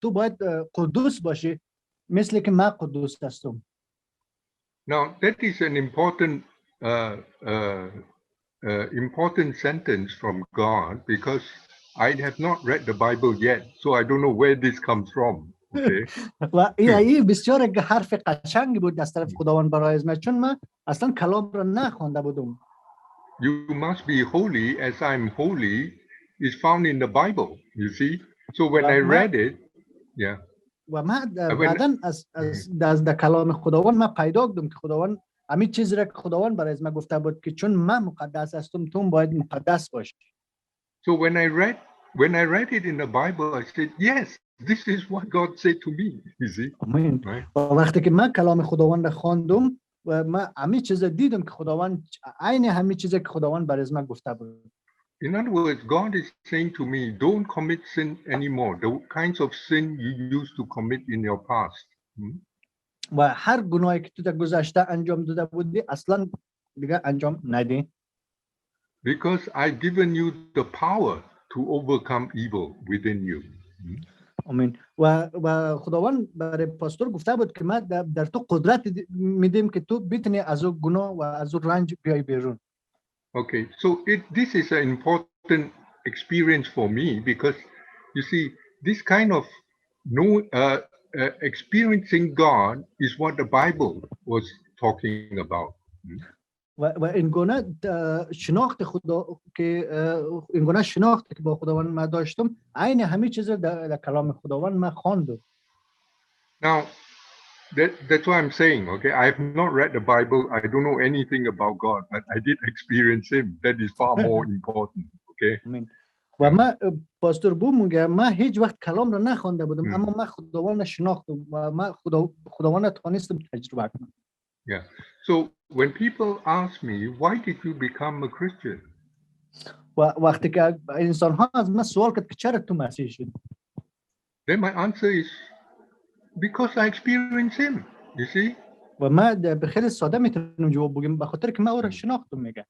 تو باید قدوس باشی مثل که من قدوس هستم. Now that is an important sentence from God, because I have not read the Bible yet, so I don't know where this comes from. Okay. و این بسیار حرف قشنگی بود از طرف خداوند برای من، چون من اصلا کلام را نخوانده بودم. You must be holy as I'm holy is found in the Bible, you see. So when I read it, yeah. و من بعداً از کلام خداوند من پیدا کردم که خداوند همین چیزی را که خداوند برای من گفته بود که چون من مقدس هستم تو باید مقدس باشی. So when I read it in the Bible, I said, yes, this is what God said to me, you see. آمین. وقتی که من کلام خداوند را خواندم و من همین چیز دیدم که خداوند عین همین چیزی که خداوند برای من گفته بود. In other words, God is saying to me, don't commit sin anymore, the kinds of sin you used to commit in your past. و هر گناهی که تو در گذشته انجام داده بودی اصلا دیگه انجام ندی. Because I've given you the power to overcome evil within you. آمین. و خداوند برای پاستور گفته بود که من در تو قدرت میدیم که تو بتونی از اون گناه و از اون رنج بیای بیرون. Okay, so this is an important experience for me, because you see, this kind of experiencing God is what the Bible was talking about. و این گونه شناخت خدا که این گونه شناخت که با خداوند من داشتم عین همین چیز در کلام خداوند من خواندم. Now that's what I'm saying. Okay, I have not read the Bible. I don't know anything about God, but I did experience Him. That is far more important. Okay. و من پاستور بو میگه من هیچ وقت کلام را نخوانده بودم اما من خداوند شناختم و من خداوند توانستم تجربه کنم. Yeah. So when people ask me, why did you become a Christian? وقتی که انسان ها از من سوال کرد که چرا تو مسیحی شدی؟ Then my answer is because I experienced Him. You see? و من به خیلی ساده میتونم جواب بگم به خاطر که من او را شناختم. میگه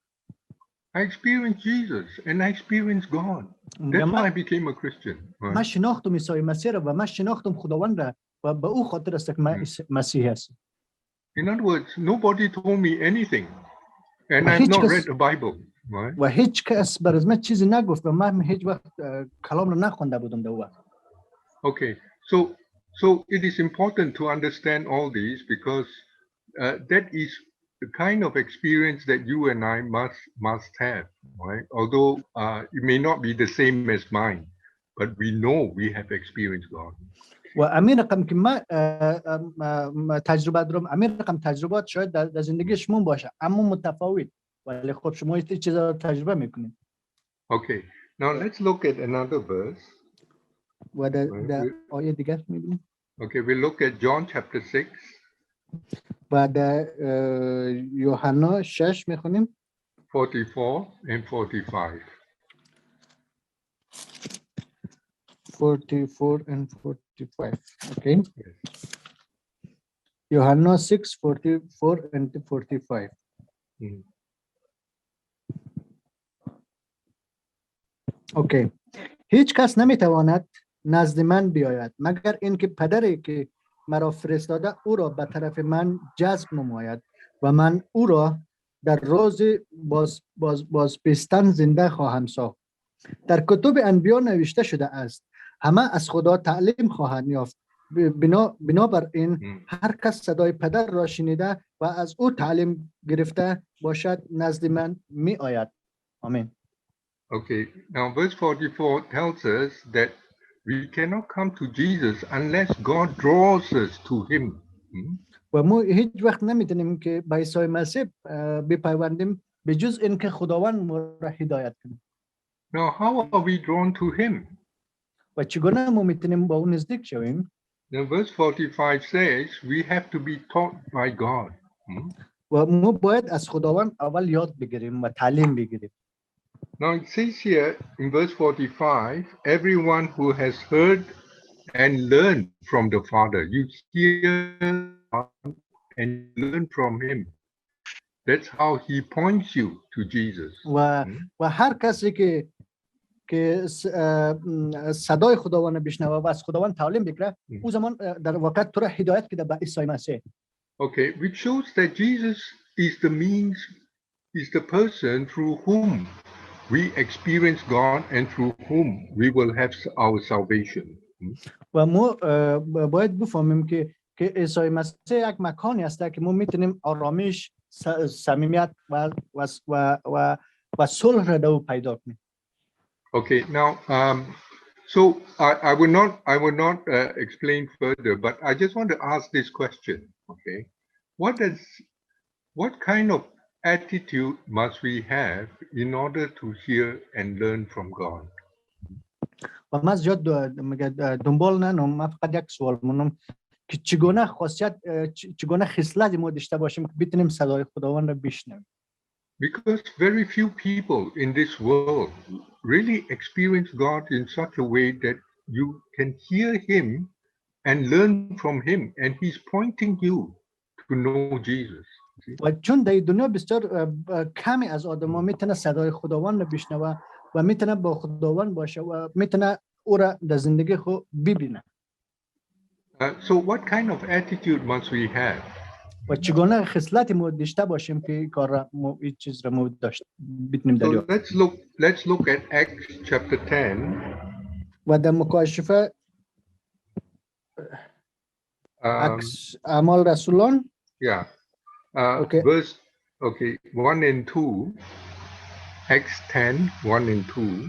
I experienced Jesus and I experienced God. That's why I became a Christian. من شناختم عیسی مسیح را و من شناختم خداوند را و به او خاطر است که من مسیحی هستم. In other words, nobody told me anything, and I've not read the Bible. Right? و هیچ کس برای من چیزی نگفت و من هیچ وقت کلام را نخوانده بودم در وقت. Okay, so it is important to understand all these, because that is the kind of experience that you and I must have, right? Although it may not be the same as mine, but we know we have experienced God. و امین رقم که ما تجربه دارم، امین رقم تجربات شاید در زندگی شما باشه اما متفاوت، ولی خب شما این چیزا رو تجربه میکنید. Okay, now let's look at another verse. و در آیه دیگر میبینیم. Okay, we look at John chapter 6. و در یوحنا 6 میخونیم. 44 and 45. 44 and 45. Okay. Yes. Johanna 6, 44 and 45. Okay. هیچ کس نمیتواند نزد من بیاید مگر اینکه پدری که مرا فرستاده او را به طرف من جذب نماید و من او را در روز بازپستن زنده خواهم ساخت. در کتب انبیا نوشته شده است همه از خدا تعلیم خواهند یافت، بنابراین هر کس صدای پدر را شنیده و از او تعلیم گرفته باشد نزد من می آید. آمین. Okay, now verse 44 tells us that we cannot come to Jesus unless God draws us to him. و ما هیچ وقت نمیتونیم که به عیسی مسیح بپیوندیم به جز اینکه خداوند ما را هدایت کنه. Now how are we drawn to him? و چگونه ما میتونیم با اون نزدیک شویم؟ Now verse 45 says we have to be taught by God. و ما باید از خداوند اول یاد بگیریم و تعلیم بگیریم. Now it says here in verse 45, everyone who has heard and learned from the Father, you hear and learn from him. That's how he points you to Jesus. و هر کسی که که صدای خداوند بشنوه و از خداوند تعلیم بگیره، او زمان در واقع تو را هدایت کرده به عیسی مسیح. Okay, which shows that Jesus is the means, is the person through whom we experience God and through whom we will have our salvation. و ما باید بفهمیم که عیسی مسیح یک مکانی است که ما میتونیم آرامش، صمیمیت و صلح را در پیدا کنیم. Okay, now so I will not explain further, but I just want to ask this question. Okay, what kind of attitude must we have in order to hear and learn from God? و من زیاد دنبال ننم، من فقط یک سوال مونم که چگونه خاصیت، چگونه خصلت ما داشته باشیم که بتونیم صدای خداوند را بشنویم. Because very few people in this world really experience God in such a way that you can hear him and learn from him, and he's pointing you to know Jesus. و چون در دنیا بسیار کمی از آدم‌ها میتونه صدای خداوند را بشنوه و میتونه با خداوند باشه و میتونه او را در زندگی خود ببینه. So what kind of attitude must we have? و چگونه خصلتی ما داشته باشیم که کار ما این چیز را ما داشت بتونیم So دریافت. let's look at Acts chapter 10. و در مکاشفه اعمال رسولان. Yeah. Okay. Verse 1 and 2. Acts 10, 1 and 2.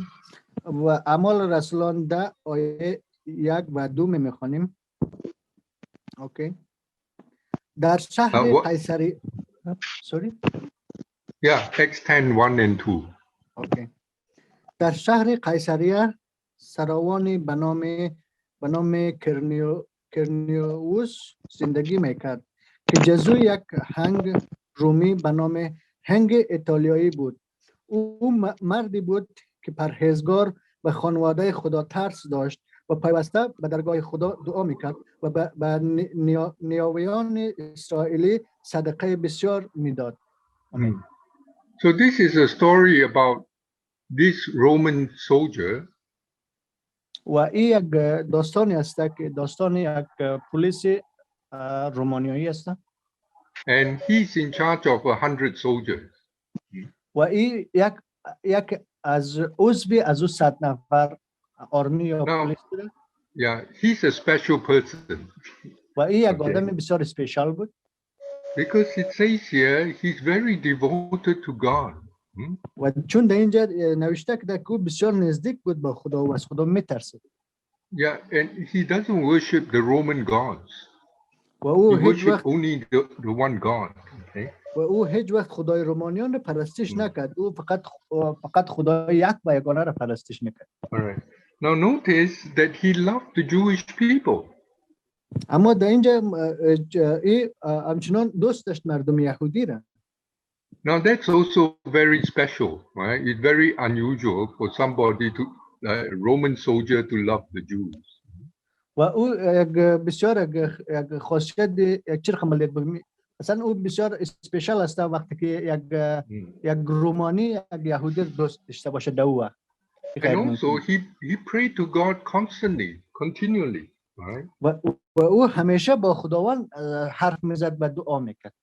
و اعمال رسولان ده آیه 1 و 2 میخوانیم. اوکی. در شهر قیصری sorry. Yeah, Acts 10, 1 and 2. اوکی. در شهر قیصریه سراوانی به نام کرنیوس زندگی میکرد که جزو یک هنگ رومی به نام هنگ ایتالیایی بود. او مردی بود که پرهیزگار و خانواده خدا ترس داشت و پیوسته به درگاه خدا دعا میکرد و به نیاویان اسرائیلی صدقه بسیار میداد. آمین. So this is a story about this Roman soldier. و این یک داستانی است که داستان یک پلیس رومانیایی است. And he's in charge of 100 soldiers. و این یک از عضوی از 100 نفر آرمی یا پلیس بود. Yeah, he's a special person. و این یک آدم بسیار اسپیشال بود. Because it says here he's very devoted to God. و چون در اینجا نوشته که بسیار نزدیک بود با خدا و از خدا میترسید. Yeah, and he doesn't worship the Roman gods. و او he worships only the one God. Okay? و او هیچ وقت خدای رومانیان را پرستش نکرد. او فقط خدای یک و یگانه را پرستش میکرد. All right. Now notice that he loved the Jewish people. اما در اینجا همچنان دوست داشت مردم یهودی را. Now that's also very special, right? It's very unusual for somebody to a Roman soldier to love the Jews. و او بسیار یک خاصیت یک چیز خمالیت بود. مثلا او بسیار اسپیشال است وقتی که یک رومانی یک یهودی دوست داشته باشه در او. And also he prayed to God continually, right? و او همیشه با خداوند حرف میزد و دعا میکرد.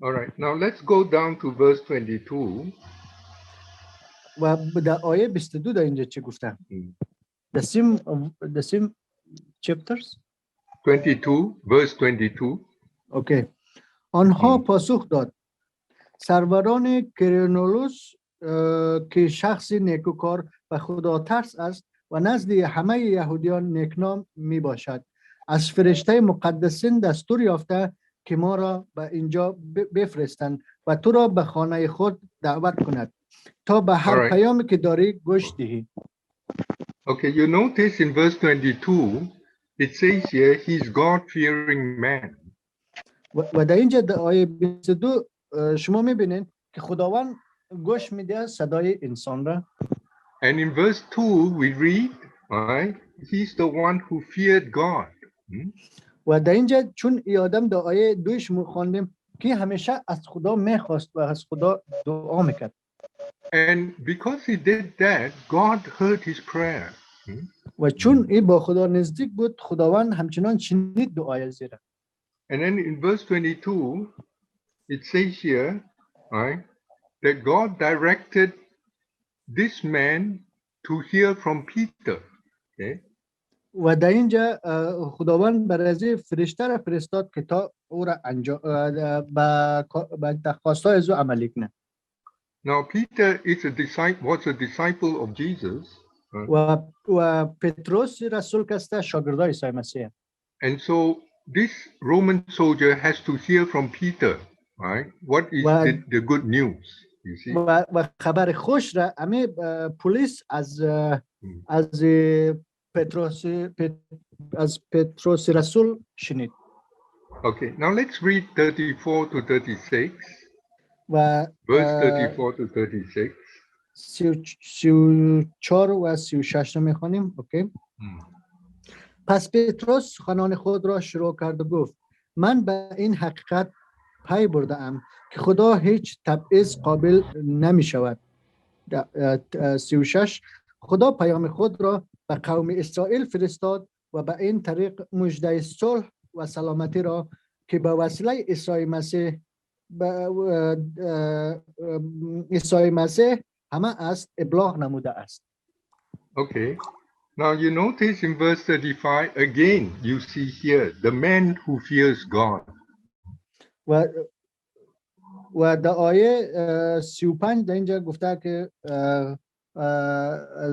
All right. Now let's go down to verse 22. و در آیه 22 در اینجا چه گفته؟ The same chapters 22 verse 22. اوکی. آنها پاسخ داد سروران کرنولوس که شخصی نیکوکار و خدا ترس است و نزد همه یهودیان نیکنام می باشد، از فرشته مقدسین دستور یافته که ما را به اینجا بفرستند و تو را به خانه خود دعوت کند تا به هر پیامی که داری گوش دهی. Okay, you notice in verse 22 it says here he's God-fearing man. و در اینجا در آیه 22 شما میبینید که خداوند گوش میده صدای انسان را. And in verse 2 we read, right, he's the one who feared God. و در اینجا چون ای آدم در آیه 2 شما خواندیم که همیشه از خدا میخواست و از خدا دعا میکرد. And because he did that, God heard his prayer. و چون این با خدا نزدیک بود خداوند همچنان شنید دعای زیرا. And then in verse 22, it says here, right, that God directed this man to hear from Peter. Okay? و در اینجا خداوند برای فرشته را فرستاد که تا او را به تخواستای از او عملی کنه. Now Peter was a disciple of Jesus. و پتروس رسول کسته شاگردای عیسی مسیح. And so this Roman soldier has to hear from Peter, right? What is the good news? You see? و خبر خوش را همه پلیس از پتروس رسول شنید. Okay, now let's read 34 to 36. Verse 34 to 36. 34 و 36 رو میخوانیم. اوکی. پس پتروس سخنان خود را شروع کرد و گفت من به این حقیقت پی برده ام که خدا هیچ تبعیض قابل نمی شود. 36 خدا پیام خود را به قوم اسرائیل فرستاد و به این طریق مژده صلح و سلامتی را که به وسیله عیسی مسیح همه است ابلاغ نموده است. Okay. Now you notice in verse 35 again you see here the man who fears God. و در آیه 35 در اینجا گفته که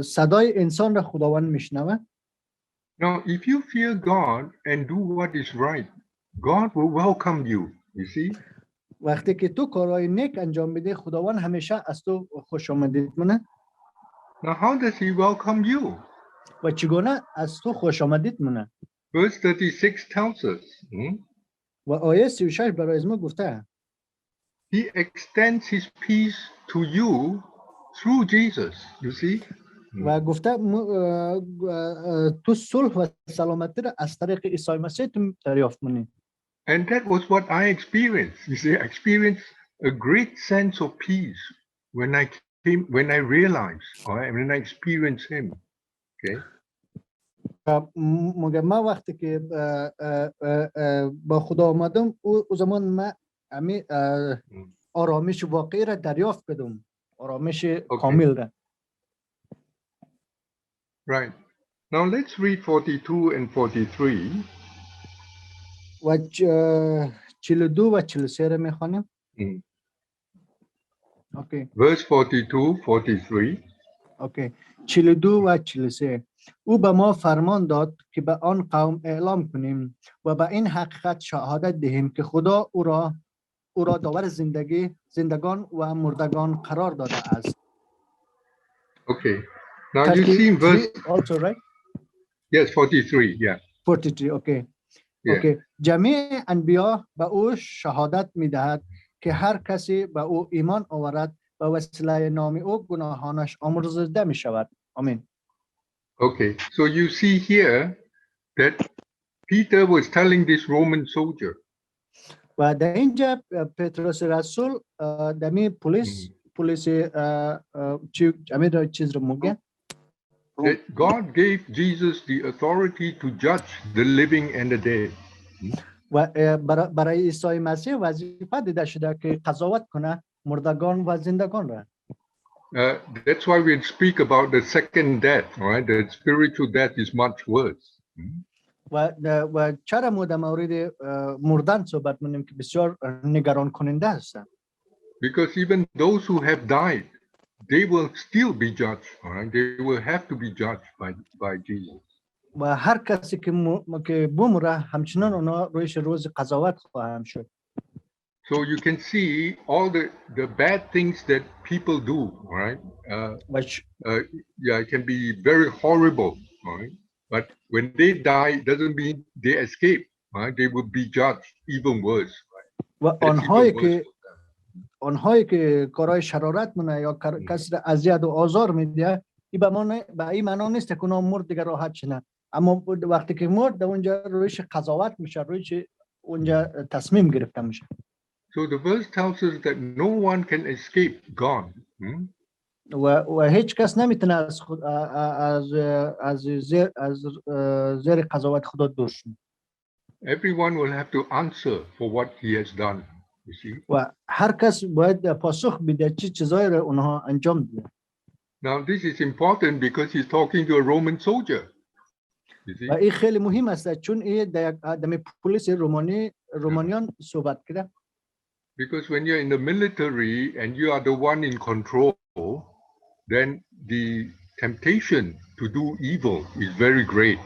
صدای انسان را خداوند میشنوه. Now if you fear God and do what is right, God will welcome you. You see? وقتی که تو کارهای نیک انجام میدی خداوند همیشه از تو خوش آمدید مونه. Now how does he welcome you? و چگونه از تو خوش آمدید مونه؟ Verse 36 tells us. و آیه 36 برای ما گفته He extends his peace to you through Jesus. You see? و گفته تو صلح و سلامتی را از طریق عیسی مسیح تو دریافت کنی. And that was what I experienced. You see, I experienced a great sense of peace when I realized, or when I experienced him. Okay? مگر ما وقتی که با خدا آمدم او زمان ما همی آرامش واقعی را دریافت کردم. آرامش کامل را. Right. Now let's read 42 and 43. و 42 و 43 را میخوانیم. Okay. Verse 42, 43. Okay. 42 و 43. او به ما فرمان داد که به آن قوم اعلام کنیم و به این حقیقت شهادت دهیم که خدا او را داور زندگان و مردگان قرار داده است. Okay. Now you see in verse also, right? Yes, 43. Yeah. 43. Okay. Yeah. Okay. جمیع انبیا به او شهادت می‌دهد که هر کسی به او ایمان آورد به وسیله نام او گناهانش آمرزیده می‌شود. آمین. Okay. So you see here that Peter was telling this Roman soldier. و در اینجا پتروس رسول دمی پلیس چیز رو میگه That God gave Jesus the authority to judge the living and the dead. و برای عیسی مسیح وظیفه دیده شده که قضاوت کنه مردگان و زندگان را. That's why we speak about the second death, right? The spiritual death is much worse. و چرا ما در مورد مردن صحبت می‌کنیم که بسیار نگران کننده است. Because even those who have died, they will still be judged, right? They will have to be judged by Jesus. و هر کسی که بمره همچنان اونا رویش روز قضاوت خواهم شد. So you can see all the bad things that people do, right? Yeah, it can be very horrible, right? But when they die, it doesn't mean they escape, right? They will be judged even worse, right? و آنهایی که کارهای شرارت مونه یا کسی را اذیت و آزار میده به این معنا نیست که اونا مرد دیگه راحت شدن، اما وقتی که مرد در اونجا رویش قضاوت میشه، رویش اونجا تصمیم گرفته میشه. So the verse tells us that no one can escape God. و هیچ کس نمیتونه از خود از زیر قضاوت خدا دور شد. Everyone will have to answer for what he has done. You see. و هر کس باید پاسخ بده چه چیزایی رو اونها انجام دادن. Now this is important because he's talking to a Roman soldier. You see. و این خیلی مهم است چون این در یک آدم پلیس رومانیان صحبت کرده. Because when you're in the military and you are the one in control, then the temptation to do evil is very great.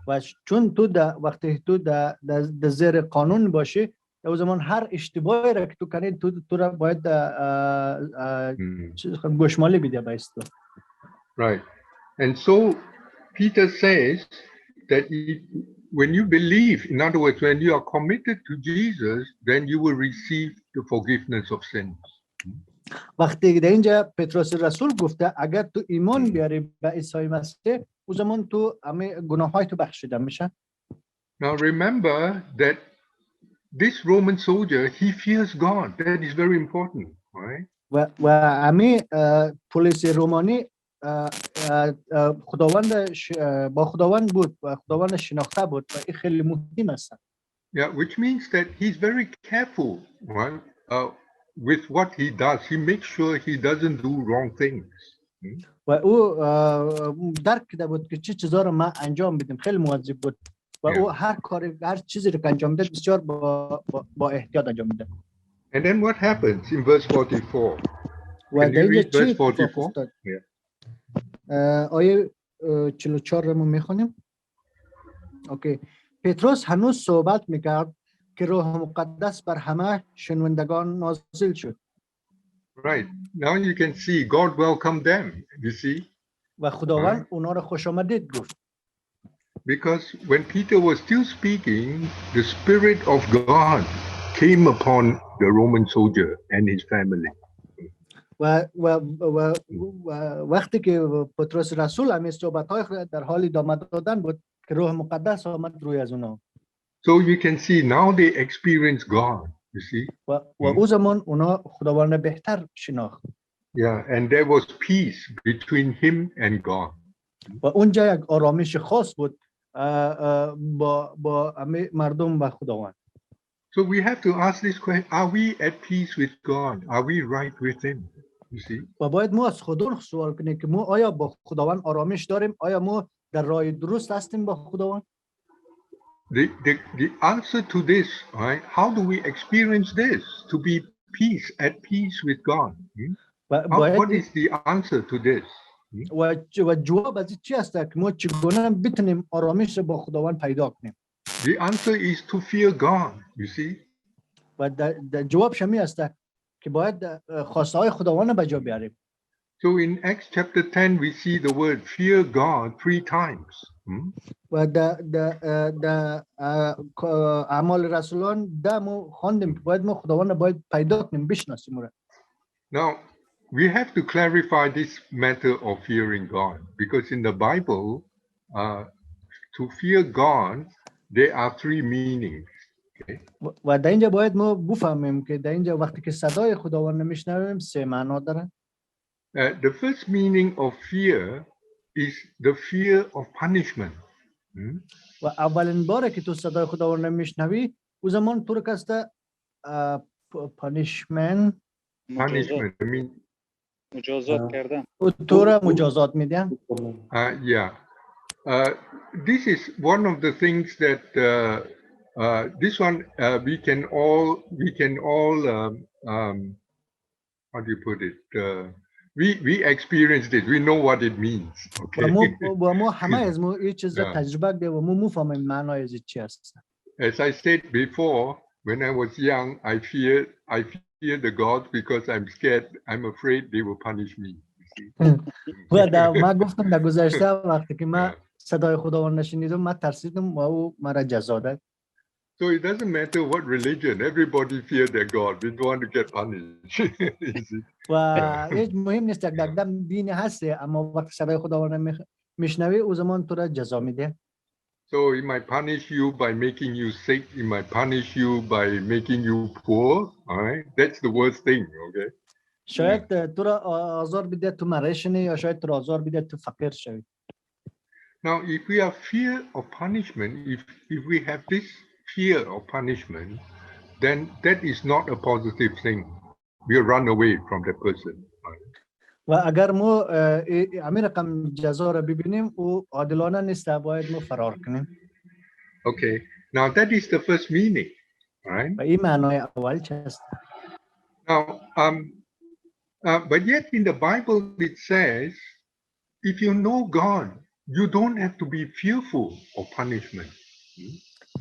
و چون تو وقتی تو در زیر قانون باشی در زمان هر اشتباهی را که تو کنی تو را باید گوشمالی بده بایست. Right. And so Peter says that when you believe, in other words, when you are committed to Jesus, then you will receive the forgiveness of sins. وقتی در اینجا پتروس رسول گفته اگر تو ایمان بیاری به عیسی مسیح او زمان تو همه گناههای تو بخشیده میشه. Now remember that this Roman soldier, he fears God. That is very important, right? و همه پلیس رومانی خداوند با خداوند بود و خداوند شناخته بود و این خیلی مهم است. Yeah, which means that he's very careful, right? With what he does. He makes sure he doesn't do wrong things. و او درک کرده بود که چه چیزا رو ما انجام بدیم، خیلی مواظب بود و او هر چیزی رو که انجام میده بسیار با احتیاط انجام میده. And then what happens in verse 44? و در اینجا چی verse 44? آیه 44 رو ما میخونیم. اوکی. پتروس هنوز صحبت میکرد که روح مقدس بر همه شنوندگان نازل شد. Right. Now you can see God welcomed them, you see. و خداوند اونا رو خوش آمدید گفت. Because when Peter was still speaking, the Spirit of God came upon the Roman soldier and his family. و وقتی که پتروس رسول همین صحبت‌های در حال ادامه دادن بود که روح مقدس آمد روی از اونا. So you can see now they experience God, you see. و او زمان اونا خداوند بهتر شناخت. Yeah, and there was peace between him and God. و اونجا یک آرامش خاص بود با همه مردم و خداوند. So we have to ask this question: are we at peace with God? Are we right with him? You see. و باید ما از خدا سوال کنیم که ما آیا با خداوند آرامش داریم؟ آیا ما در راه درست هستیم با خداوند؟ The answer to this, right? How do we experience this? To be at peace with God. What is the answer to this? و جواب از چی است که ما چگونه بتونیم آرامش با خداوند پیدا کنیم؟ The answer is to fear God, you see. و جواب شمی است که باید خواسته های خداوند به جا بیاریم. So in Acts chapter 10 we see the word fear God 3 times. و در اعمال رسولان ما خواندیم که باید ما خداوند باید پیدا کنیم بشناسیم. Now we have to clarify this matter of fearing God because in the Bible to fear God there are 3 meanings. Okay? و در اینجا باید ما بفهمیم که در اینجا وقتی که صدای خداوند میشنویم 3 معنا داره. The first meaning of fear is the fear of punishment. و اولین باره که تو صدای خداوند میشنوی او زمان تو رو کسته punishment مجازات کردن. تو را مجازات میدن. Yeah. This is one of the things that this one we can all how do you put it? We experienced it. We know what it means. Okay. و ما همه از ما این چیز را تجربه کردیم و ما میفهمیم معنای از چی است. As I said before, when I was young, I fear the gods because I'm scared. I'm afraid they will punish me. و ما گفتم در گذشته وقتی که ما صدای خداوند نشنیدم ما ترسیدم و او مرا جزا داد. So it doesn't matter what religion. Everybody fear their God. We don't want to get punished. و هیچ مهم نیست که در دین هست اما وقتی صدای خداوند میشنوی او زمان تو را جزا میده. So it might punish you by making you sick. It might punish you by making you poor. All right, that's the worst thing. Okay. شاید تو را آزار بده تو مرشنی یا شاید تو را آزار بده تو فقیر شوی. Now, if we have fear of punishment, if we have this fear of punishment, then that is not a positive thing. We run away from the person. و اگر ما همین رقم جزا را ببینیم او عادلانه نیست، باید ما فرار کنیم. Okay, now that is the first meaning, right? و این معنای اول است. Now, but yet in the Bible it says, if you know God, you don't have to be fearful of punishment.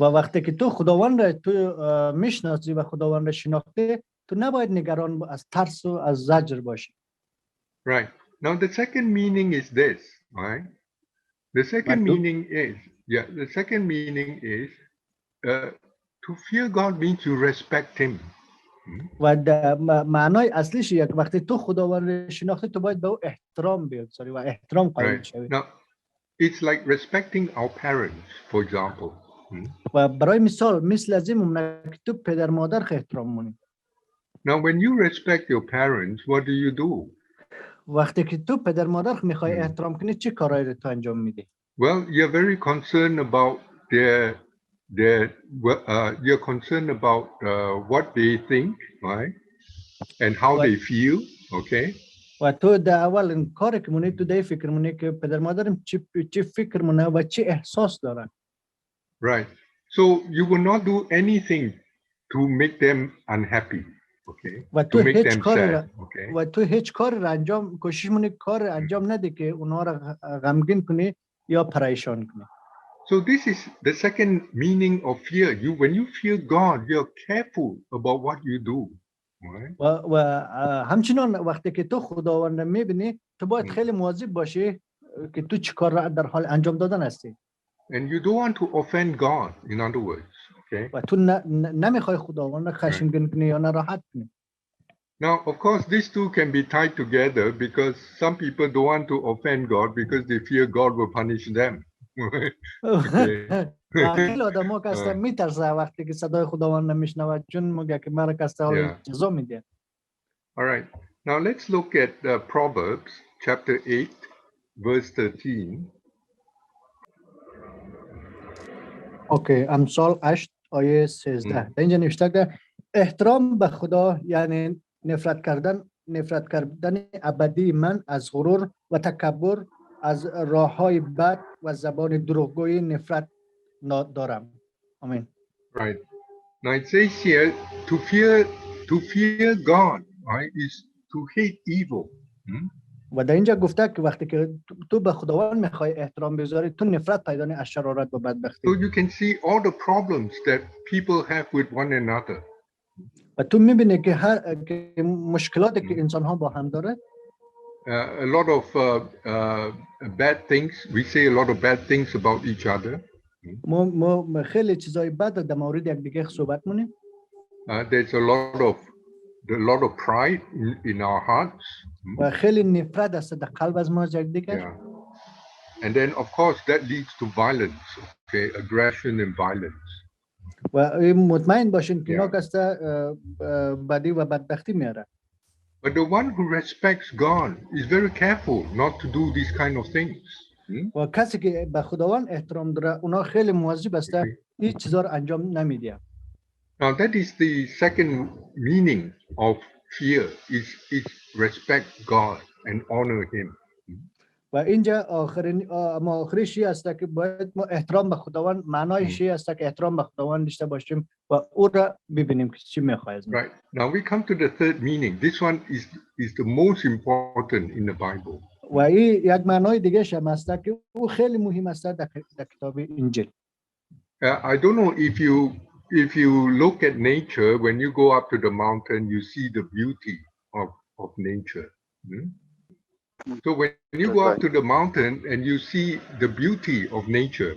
و وقتی که تو خداوند را تو میشناسی و خداوند را شناخته، تو نباید نگران از ترس و از زجر باشی. Right. Now the second meaning is this, right? The second meaning is to fear God means you respect him. و معنای اصلیش یک وقتی تو خداوند را شناخته تو باید به او احترام بیاوری و احترام قائل شوی. Now it's like respecting our parents, for example. و برای مثال مثل از این ممکنه که تو پدر مادر احترام مونی. Now when you respect your parents, what do you do? وقتی که تو پدر مادر میخوای احترام کنی چه کارایی رو تو انجام میدی؟ Well, you're very concerned about you're concerned about what they think, right? And how they feel, okay? و تو در اول کاری که مونی تو در فکر مونی که پدر مادرم چی فکر مونه و چی احساس دارن. Right. So you will not do anything to make them unhappy, okay? To make them sad, okay? و تو هیچ کار را انجام کوشش مونی کار انجام نده که اونها را غمگین کنی یا پریشان کنی. So this is the second meaning of fear. When you fear God, you're careful about what you do. Right? و همچنان وقتی که تو خداوند را میبینی تو باید خیلی مواظب باشی که تو چی کار را در حال انجام دادن هستی. And you don't want to offend God, in other words, okay? و تو نمیخوای خداوند را خشمگین کنی یا ناراحت کنی. Now, of course, these two can be tied together because some people don't want to offend God because they fear God will punish them. خیلی آدم‌ها که هستن میترسن وقتی که صدای خداوند نمیشنوند چون میگه که مرا کسته حال جزا میده. All right. Now let's look at Proverbs chapter 8 verse 13. اوکی، امثال 8 آیه 13. در اینجا نوشته که احترام به خدا یعنی نفرت کردن ابدی من از غرور و تکبر، از راه‌های بد و زبان دروغگویی نفرت دارم. آمین. Right. Now it says here to fear God, right, is to hate evil. و در اینجا گفته که وقتی که تو به خداوند میخوای احترام بذاری تو نفرت پیدا کنی از شرارت و بدبختی. So you can see all the problems that people have with one another. و تو میبینی که هر مشکلاتی که انسان ها با هم داره. A lot of bad things. We say a lot of bad things about each other. ما خیلی چیزای بد در مورد یکدیگه صحبت می‌کنیم. There's a lot of pride in our hearts. و خیلی نفرت است در قلب از ما یکدیگر. And then of course that leads to violence, okay, aggression and violence. و مطمئن باشین که اینا کسته بدی و بدبختی میاره. But the one who respects God is very careful not to do these kind of things. و کسی که به خداوند احترام داره اونا خیلی مواظب هستن هیچ چیزا رو انجام نمیدن. Now that is the second meaning of fear is respect God and honor him. و اینجا آخریش است که باید ما احترام به خداوند معنایش است که احترام به خداوند داشته باشیم و او را ببینیم که چی می‌خواد از ما. Right. Now we come to the third meaning. This one is the most important in the Bible. و این یک معنای دیگه هم است که او خیلی مهم است در کتاب انجیل. I don't know if you look at nature when you go up to the mountain you see the beauty of nature. So when you go up to the mountain and you see the beauty of nature.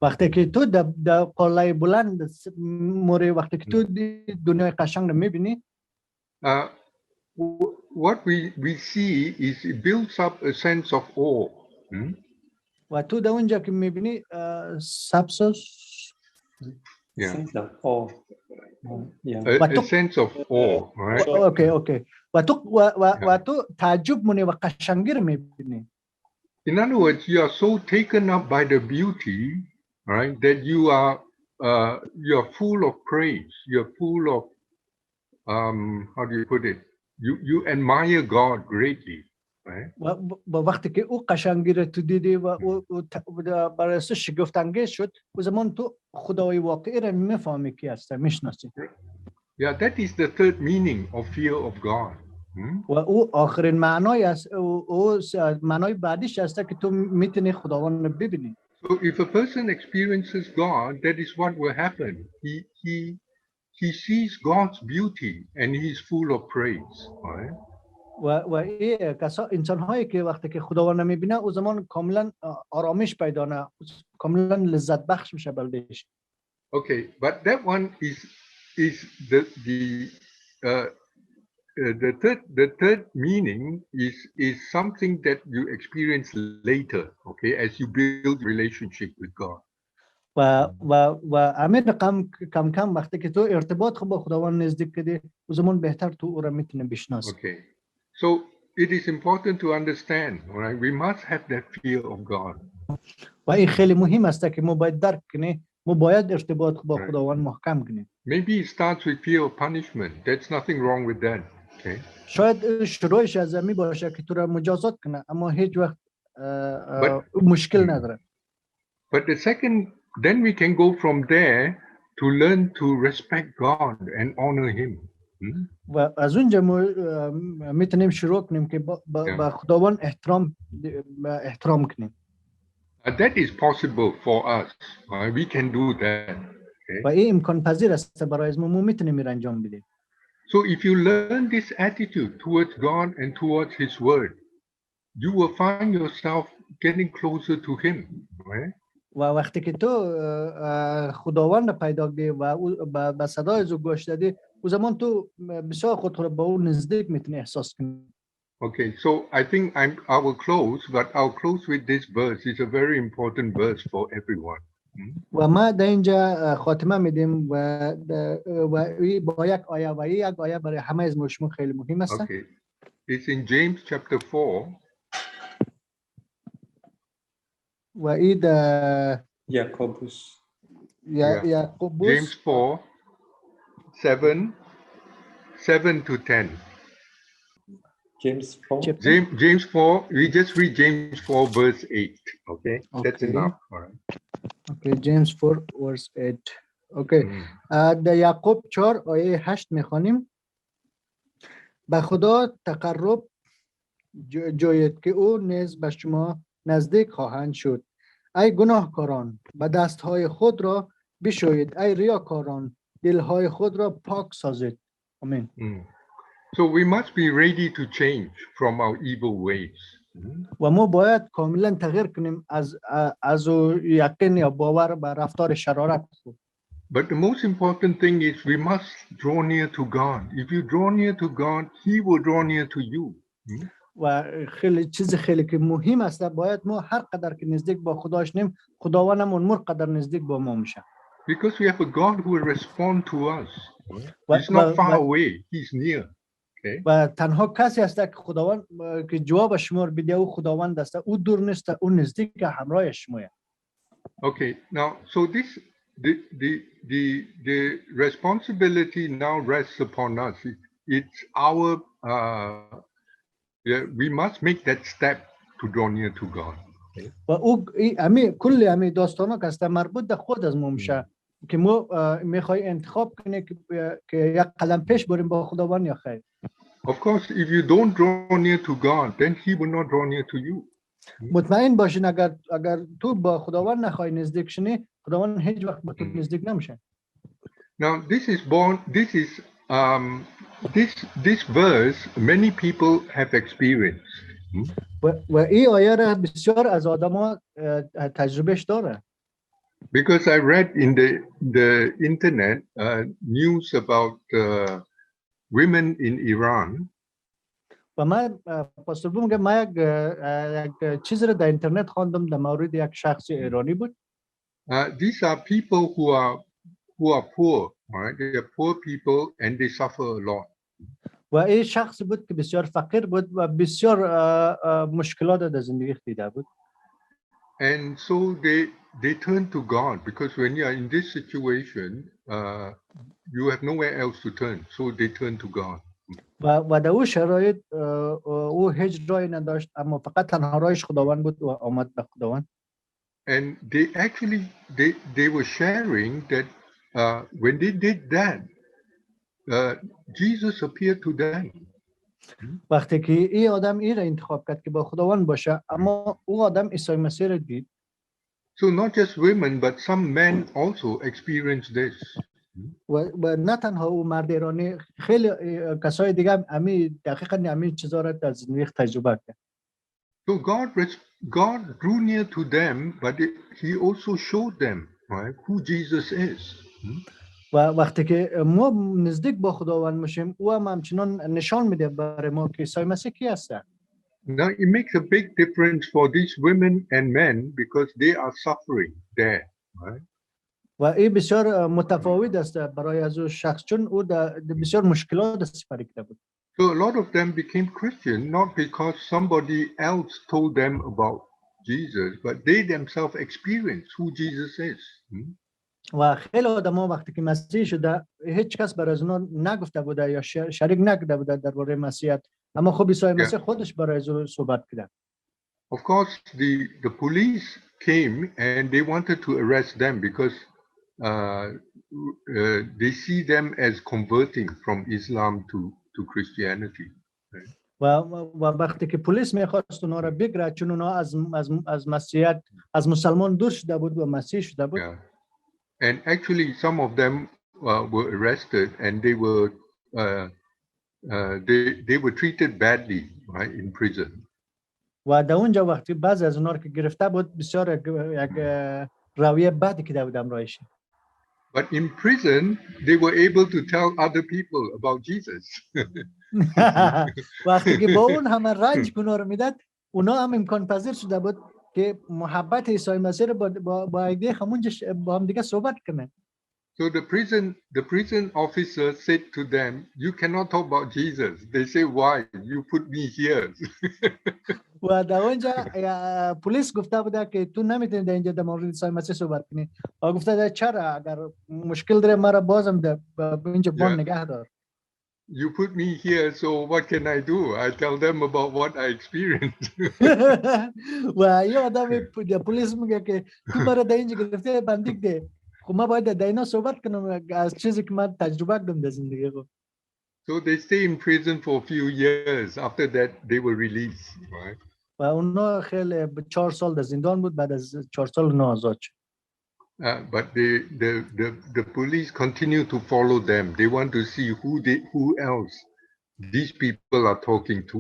وقتی که تو در قله بلند موری وقتی که تو دنیای قشنگ رو می‌بینی what we see is it builds up a sense of awe. و تو در اونجا که می‌بینی sense of awe, right? اوکی و تو تعجب مونی و قشنگی رو میبینی. In other words, you are so taken up by the beauty, right, that you are full of praise. You're full of how do you put it? You admire God greatly, right? و وقتی که او قشنگی رو تو دیدی و برای تو شگفت انگیز شد، و زمان تو خدای واقعی رو میفهمی کی هست، میشناسی. Yeah, that is the third meaning of fear of God. و او آخرین معنای است، او معنای بعدیش است که تو میتونی خداوند رو ببینی. So if a person experiences God, that is what will happen. He sees God's beauty and he is full of praise, right? و این کسا انسان هایی که وقتی که خداوند میبینه او زمان کاملا آرامش پیدا نه، کاملا لذت بخش میشه بلدش. Okay, but that one is the third meaning is something that you experience later, okay, as you build relationship with God. و امیر کم کم وقتی که تو ارتباط با خداوند نزدیک کردی او زمان بهتر تو او را میتونی بشناسی. Okay, so it is important to understand, right? We must have that fear of God. و این خیلی مهم است که ما باید درک کنیم، ما باید ارتباط با خداوند محکم کنیم. Maybe it starts with fear of punishment. That's nothing wrong with that. Okay. شاید شروعش از می باشه که تو را مجازات کنه، اما هیچ وقت مشکل نداره. But the second, then we can go from there to learn to respect God and honor Him. و از اونجا میتونیم شروع کنیم که با خداوند احترام کنیم. That is possible for us. We can do that. Okay? و این امکان پذیر است برای ما میتونیم این انجام بدیم. So if you learn this attitude towards God and towards His Word, you will find yourself getting closer to Him. Right? و وقتی که تو خداوند پیدا کردی و به صدای او گوش دادی، او زمان تو بسیار خود را با او نزدیک میتونی احساس کنی. Okay, so I think I will close, but I'll close with this verse. It's a very important verse for everyone. و ما در اینجا خاتمه میدیم و با یک آیه و یک آیه برای همه از ما شما خیلی مهم است. Okay, it's in James chapter 4. و این یعقوبوس. James 4, 7 to 10. James 4. James 4, we just read James 4 verse 8. Okay, that's enough. All right. Okay, James 4 verse 8. Okay. در یعقوب 4 آیه 8 میخوانیم. به خدا تقرب جوید که او نیز به شما نزدیک خواهند شد. ای گناهکاران، به دستهای خود را بشویید. ای ریاکاران، دلهای خود را پاک سازید. آمین. So we must be ready to change from our evil ways. و ما باید کاملا تغییر کنیم از یقین یا باور به رفتار شرارت. But the most important thing is we must draw near to God. If you draw near to God, He will draw near to you. و خیلی چیز خیلی که مهم است، باید ما هر قدر که نزدیک با خدا شدیم، خداوندمون مر قدر نزدیک با ما میشه. Because we have a God who will respond to us. He's not far away, He's near. Okay? و تنها کسی است که خداوند که جواب شما رو بده، او خداوند است، او دور نیست، او نزدیک همراه شماست. Okay, now so the responsibility now rests upon us. It's our we must make that step to draw near to God. و او کل امی داستانا که است مربوط به خود از ما میشه که ما میخوای انتخاب کنی که یک قدم پیش بریم با خداوند یا خیر. Of course, if you don't draw near to God, then He will not draw near to you. مطمئن باشین اگر تو با خداوند نخوای نزدیک شنی، خداوند هیچ وقت با تو نزدیک نمیشه. Now this verse many people have experienced. و این آیه را بسیار از آدما تجربهش داره. Because I read in the internet news about women in Iran. و من پاسور میگم ما یک چیز رو در اینترنت خواندم در مورد یک شخص ایرانی بود. These are people who are poor, right? They are poor people and they suffer a lot. و این شخص بود که بسیار فقیر بود و بسیار مشکلات در زندگی دیده بود. And so they turn to God, because when you are in this situation, you have nowhere else to turn. So they turn to God. و در اون شرایط او هیچ راهی نداشت، اما فقط تنها راهش خداوند بود و آمد به خداوند. And they actually they were sharing that when they did that, Jesus appeared to them. وقتی که این آدم این را انتخاب کرد که با خداوند باشه، اما او آدم عیسی مسیح را دید. So not just women, but some men also experienced this. و نه تنها او مرد ایرانی، خیلی کسای دیگه هم دقیقاً همین چیزا را در زندگی تجربه کرد. So God drew near to them, but he also showed them, right, who Jesus is. و وقتی که ما نزدیک با خداوند میشیم، او هم همچنان نشان میده برای ما که عیسی مسیح کی هستن. Now it makes a big difference for these women and men because they are suffering there, right? و این بسیار متفاوت است برای از شخص، چون او بسیار مشکلات سپری کرده بود. So a lot of them became Christian not because somebody else told them about Jesus, but they themselves experienced who Jesus is. و خیلی آدم‌ها وقتی که مسیح شده، هیچ کس برای از اونها نگفته بوده یا شریک نکرده بوده درباره مسیحیت، اما خب عیسی مسیح خودش برای از اونها صحبت کرد. Of course, the police came and they wanted to arrest them because they see them as converting from Islam to Christianity. و وقتی که پلیس میخواست اونها را بگیره، چون اونها از مسیحیت، از مسلمان دور شده بود و مسیح شده بود. And actually some of them were arrested and they were treated badly, right, in prison. و در اونجا وقتی بعضی از اونها رو که گرفته بود، بسیار یک رویه بدی که در امرایش. But in prison they were able to tell other people about Jesus. وقتی که با اون همه رنج کنار میداد، اونا هم امکان پذیر شده بود که محبت عیسی مسیح رو با ایده همونجا با هم دیگه صحبت کنه. So the prison officer said to them, you cannot talk about Jesus. They say, why? You put me here. و در اونجا پلیس گفته بوده که تو نمیتونی در اینجا در مورد عیسی مسیح صحبت کنی. و گفته ده چرا؟ اگر مشکل داره مرا بازم در اینجا بان نگه دار. You put me here, so what can I do? I tell them about what I experienced. و یه آدم پلیس میگه که تو مرا در اینجا گرفته بندیگ ده. خب ما باید در اینا صحبت کنم از چیزی که من تجربه کردم در زندگی خود. So they stay in prison for a few years. After that, they were released, right? و اونا خیلی 4 سال در زندان بود، بعد از 4 سال اونا آزاد شد. But the police continue to follow them. They want to see who else these people are talking to.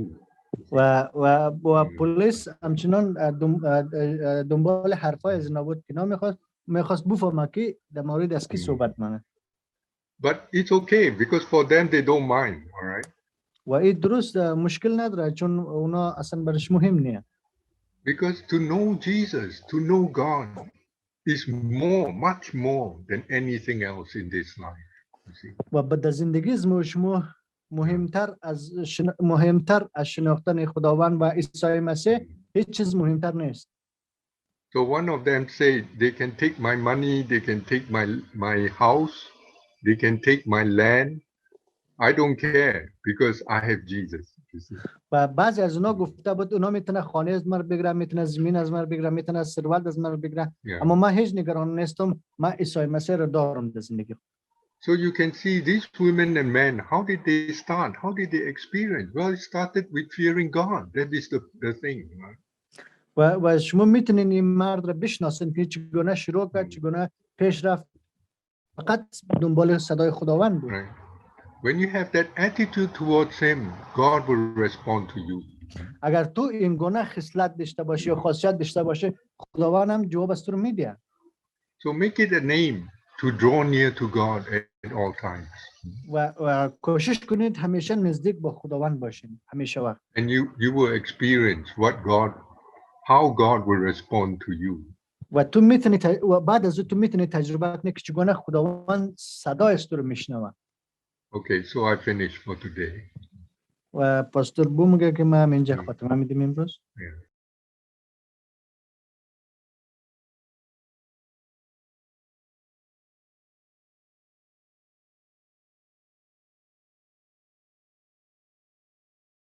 و پلیس همچنان دنبال حرفای از اینا بود که اینا میخواست بفهمه که در مورد از کی صحبت منه. But it's okay because for them they don't mind, all right? و این درست مشکل نداره چون اونا اصلا برش مهم نیه. Because to know Jesus, to know God is much more than anything else in this life. You see? و در زندگی شما مهمتر از شناختن خداوند و عیسی مسیح هیچ چیز مهمتر نیست. So one of them said, they can take my money, they can take my house, they can take my land. I don't care because I have Jesus. و بعضی از اونا گفته بود اونا میتونه خانه از من بگیرن، میتونه زمین از من بگیرن، میتونه ثروت از من بگیرن، اما من هیچ نگران نیستم، من عیسی مسیح رو دارم در زندگی. So you can see these women and men, how did they start? How did they experience? Well, it started with fearing God. That is the thing. Right? و شما میتونین این مرد رو بشناسین که چگونه شروع کرد، چگونه پیش رفت، فقط دنبال صدای خداوند بود. When you have that attitude towards him, God will respond to you. اگر تو این گونه خصلت داشته باشی یا خاصیت داشته باشی، خداوند هم جواب از تو رو میده. So make it a name to draw near to God at all times. و کوشش کنید همیشه نزدیک با خداوند باشین، همیشه وقت. And you will experience how God will respond to you. و تو میتونی و بعد از تو میتونی تجربه کنی که چگونه خداوند صدای تو رو میشنوه. Okay, so I finished for today. و پاستور بو میگه که ما هم اینجا خاتمه میدیم امروز.